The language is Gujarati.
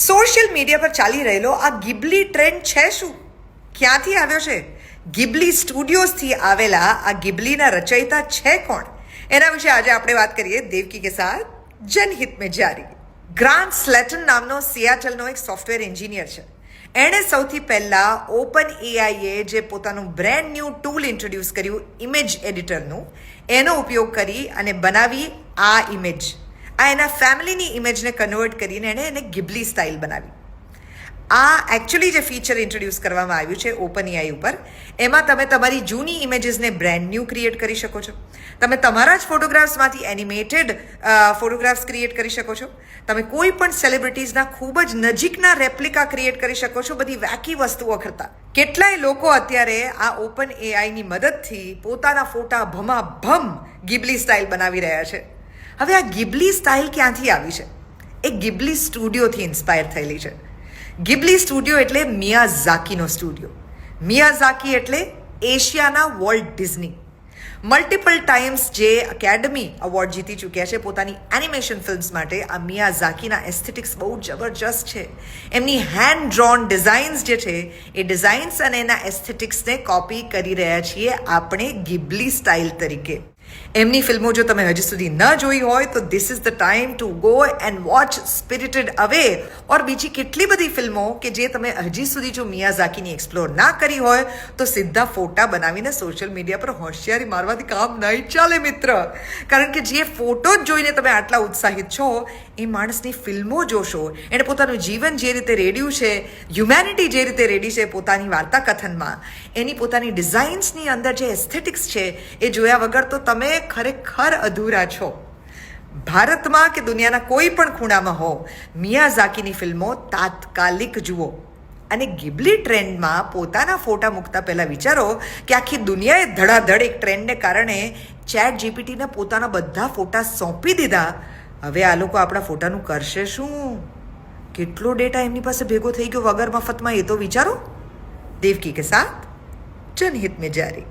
સોશિયલ મીડિયા પર ચાલી રહેલો આ ગિબલી ટ્રેન્ડ છે શું? ક્યાંથી આવ્યો છે? ગિબલી સ્ટુડિયોઝથી આવેલા આ ગિબલીના રચયિતા છે કોણ? એના વિશે આજે આપણે વાત કરીએ દેવકી કે સાથ જનહિત મેં જારી. ગ્રાન્ટ સ્લેટન નામનો સિયાટલનો એક સોફ્ટવેર એન્જિનિયર છે. એણે સૌથી પહેલાં ઓપન એઆઈએ જે પોતાનું બ્રેન્ડ ન્યૂ ટૂલ ઇન્ટ્રોડ્યુસ કર્યું ઇમેજ એડિટરનું, એનો ઉપયોગ કરી અને બનાવી આ ઇમેજ. આ એના ફેમિલીની ઇમેજને કન્વર્ટ કરીને એણે એને ગિબલી સ્ટાઇલ બનાવી. આ એકચ્યુઅલી જે ફીચર ઇન્ટ્રોડ્યુસ કરવામાં આવ્યું છે ઓપન એઆઈ ઉપર, એમાં તમે તમારી જૂની ઇમેજીસને બ્રેન્ડ ન્યૂ ક્રિએટ કરી શકો છો. તમે તમારા જ ફોટોગ્રાફ્સમાંથી એનિમેટેડ ફોટોગ્રાફ્સ ક્રિએટ કરી શકો છો. તમે કોઈ પણ સેલિબ્રિટીઝના ખૂબ જ નજીકના રેપ્લિકા ક્રિએટ કરી શકો છો, બધી વેકી વસ્તુઓ કરતા. કેટલાય લોકો અત્યારે આ ઓપન એઆઈની મદદથી પોતાના ફોટા ભમાભમ ગિબલી સ્ટાઇલ બનાવી રહ્યા છે. હવે આ ગિબલી સ્ટાઇલ ક્યાંથી આવી છે? એ ગિબલી સ્ટુડિયોથી ઇન્સ્પાયર થયેલી છે. ગિબલી સ્ટુડિયો એટલે મિયાઝાકીનો સ્ટુડિયો. મિયાઝાકી એટલે એશિયાના વોલ્ટ ડિઝની. મલ્ટિપલ ટાઈમ્સ જે એકેડમી એવોર્ડ જીતી ચૂક્યા છે પોતાની એનિમેશન ફિલ્મ્સ માટે. આ મિયાઝાકીના એસ્થેટિક્સ બહુ જબરજસ્ત છે. એમની હેન્ડ ડ્રોન ડિઝાઇન્સ જે છે એ ડિઝાઇન્સ અને એના એસ્થેટિક્સને કોપી કરી રહ્યા છીએ આપણે ગિબલી સ્ટાઇલ તરીકે. એમની ફિલ્મો જો તમે હજી સુધી ન જોઈ હોય તો this is the time to go and watch Spirited Away or બીજી કેટલી બધી ફિલ્મો કે જે તમે હજી સુધી જો મિયાઝાકીની એક્સપ્લોર ના કરી હોય તો સીધા ફોટા બનાવીને સોશિયલ મીડિયા પર હોશિયારી મારવાથી કામ નહીં ચાલે મિત્ર. કારણ કે જે ફોટો જ જોઈને તમે આટલા ઉત્સાહિત છો એ માણસની ફિલ્મો જોશો. એણે પોતાનું જીવન જે રીતે રેડ્યું છે, હ્યુમેનિટી જે રીતે રેડી છે પોતાની વાર્તા કથનમાં, એની પોતાની ડિઝાઇન્સની અંદર જે એસ્થેટિક્સ છે એ જોયા વગર તો તમે ખરેખર અધૂરા છો. ભારતમાં કે દુનિયાના કોઈ પણ ખૂણામાં હો, મિયાઝાકીની ફિલ્મો તાત્કાલિક જુઓ. અને ગિબલી ટ્રેન્ડમાં પોતાના ફોટા મૂકતા પહેલાં વિચારો કે આખી દુનિયાએ ધડાધડ એક ટ્રેન્ડને કારણે ચેટ જીપીટીને પોતાના બધા ફોટા સોંપી દીધા. હવે આ લોકો આપણા ફોટાનું કરશે શું? કેટલો ડેટા એમની પાસે ભેગો થઈ ગયો વગર મફતમાં, એ તો વિચારો. દેવકી કે સાથ જનહિત મેં જારી.